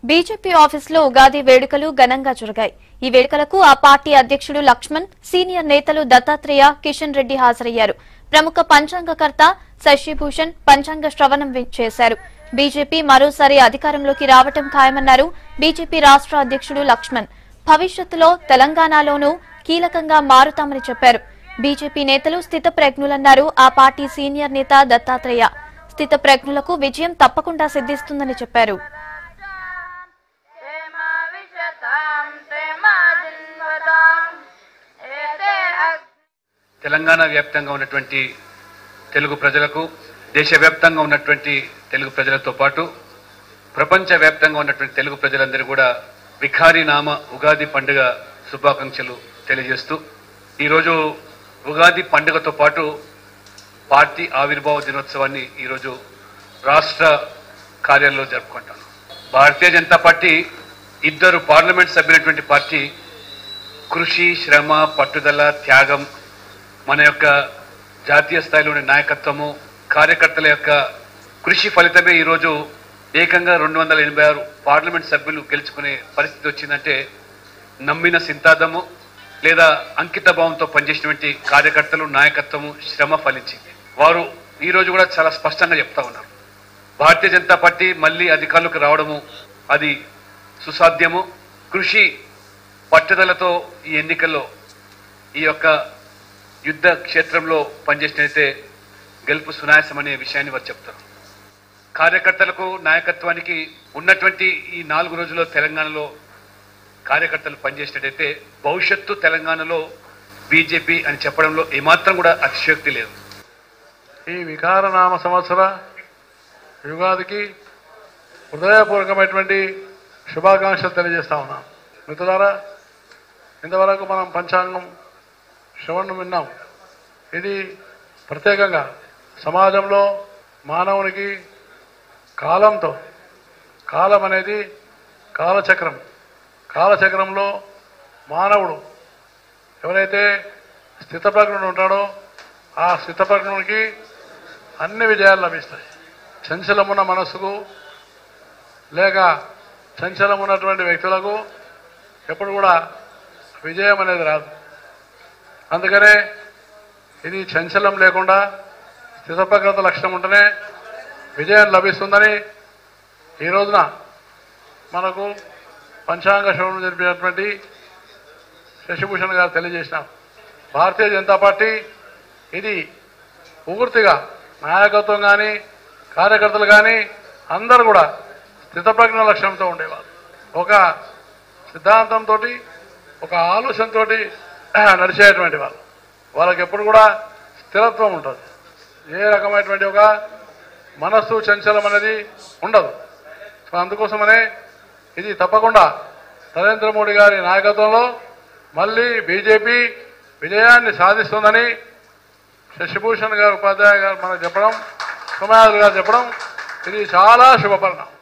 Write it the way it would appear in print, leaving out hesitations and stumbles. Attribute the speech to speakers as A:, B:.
A: BJP ఆఫీసులో ఉగాది వేడుకలు ఘనంగా జరిగాయి. ఈ వేడుకలకు ఆ పార్టీ అధ్యక్షుడు లక్ష్మణ్, సీనియర్ నేతలు దత్తాత్రేయ, కిషన్ రెడ్డి హాజరయ్యారు. ప్రముఖ పంచాంగకర్త శశిభూషణ్ పంచాంగ శ్రవణం చేశారు. బీజేపీ మరోసారి అధికారంలోకి రావటం ఖాయమన్నారు బీజేపీ రాష్ట్ర అధ్యక్షుడు లక్ష్మణ్. భవిష్యత్తులో తెలంగాణలోనూ కీలకంగా మారుతామని చెప్పారు. బీజేపీ నేతలు స్థితప్రజ్ఞులన్నారు ఆ పార్టీ సీనియర్ నేత దత్తాత్రేయ. స్థితప్రజ్ఞులకు విజయం తప్పకుండా సిద్ధిస్తుందని చెప్పారు.
B: తెలంగాణ వ్యాప్తంగా ఉన్నటువంటి తెలుగు ప్రజలకు, దేశవ్యాప్తంగా ఉన్నటువంటి తెలుగు ప్రజలతో పాటు ప్రపంచ వ్యాప్తంగా ఉన్నటువంటి తెలుగు ప్రజలందరూ కూడా విఖారీ నామ ఉగాది పండుగ శుభాకాంక్షలు తెలియజేస్తూ, ఈరోజు ఉగాది పండుగతో పాటు పార్టీ ఆవిర్భావ దినోత్సవాన్ని ఈరోజు రాష్ట్ర కార్యాలయంలో జరుపుకుంటాం. భారతీయ జనతా పార్టీ ఇద్దరు పార్లమెంట్ సభ్యులైనటువంటి పార్టీ కృషి, శ్రమ, పట్టుదల, త్యాగం, మన యొక్క జాతీయ స్థాయిలోని నాయకత్వము, కార్యకర్తల యొక్క కృషి ఫలితమే ఈరోజు ఏకంగా 286 పార్లమెంట్ సభ్యులు గెలుచుకునే పరిస్థితి వచ్చిందంటే నమ్మిన సింతాదము లేదా అంకిత భావంతో పనిచేసినటువంటి కార్యకర్తలు, నాయకత్వము, శ్రమ ఫలించింది. వారు ఈరోజు కూడా చాలా స్పష్టంగా చెప్తా ఉన్నారు, భారతీయ జనతా పార్టీ మళ్ళీ అధికారులకు రావడము అది సుసాధ్యము. కృషి పట్టుదలతో ఈ ఎన్నికల్లో ఈ యొక్క యుద్ధ క్షేత్రంలో పనిచేసినైతే గెలుపు సునాయాసం అనే విషయాన్ని వారు చెప్తారు. కార్యకర్తలకు, నాయకత్వానికి ఉన్నటువంటి ఈ 4 రోజుల్లో తెలంగాణలో కార్యకర్తలు పనిచేసినట్టయితే భవిష్యత్తు తెలంగాణలో బీజేపీ అని చెప్పడంలో ఏమాత్రం కూడా అతిశయోక్తి లేదు.
C: ఈ వికారనామ సంవత్సర యుగాదికి హృదయపూర్వకమైనటువంటి శుభాకాంక్షలు తెలియజేస్తా ఉన్నాం. మిత్రులారా, ఇంతవరకు మనం పంచాంగం శ్రవణం విన్నాం. ఇది ప్రత్యేకంగా సమాజంలో మానవునికి కాలంతో, కాలం అనేది కాలచక్రం, కాలచక్రంలో మానవుడు ఎవరైతే స్థితప్రజ్ఞుడు ఉంటాడో ఆ స్థితప్రజ్ఞునికి అన్ని విజయాలు లభిస్తాయి. చంచలమున్న మనస్సుకు లేక చంచలమున్నటువంటి వ్యక్తులకు ఎప్పుడు కూడా విజయం అనేది రాదు. అందుకనే ఇది చంచలం లేకుండా స్థితప్రజ్ఞత లక్షణం ఉంటేనే విజయం లభిస్తుందని ఈ రోజున మనకు పంచాంగ శ్రవణం జరిపినటువంటి శశిభూషణ్ గారు తెలియజేసినారు. భారతీయ జనతా పార్టీ ఇది పూర్తిగా నాయకత్వం కానీ, కార్యకర్తలు కానీ అందరూ కూడా స్థితప్రజ్ఞ లక్ష్యంతో ఉండేవారు. ఒక సిద్ధాంతంతో, ఒక ఆలోచనతో నడిచేటువంటి వాళ్ళు. వాళ్ళకి ఎప్పుడు కూడా స్థిరత్వం ఉంటుంది. ఏ రకమైనటువంటి ఒక మనస్సు చంచలం అనేది ఉండదు. సో అందుకోసమనే ఇది తప్పకుండా నరేంద్ర మోడీ గారి నాయకత్వంలో మళ్ళీ బీజేపీ విజయాన్ని సాధిస్తుందని శశిభూషణ్ గారు, ఉపాధ్యాయ గారు మనకు చెప్పడం, సోమయాజులు గారు చెప్పడం ఇది చాలా శుభపరిణామం.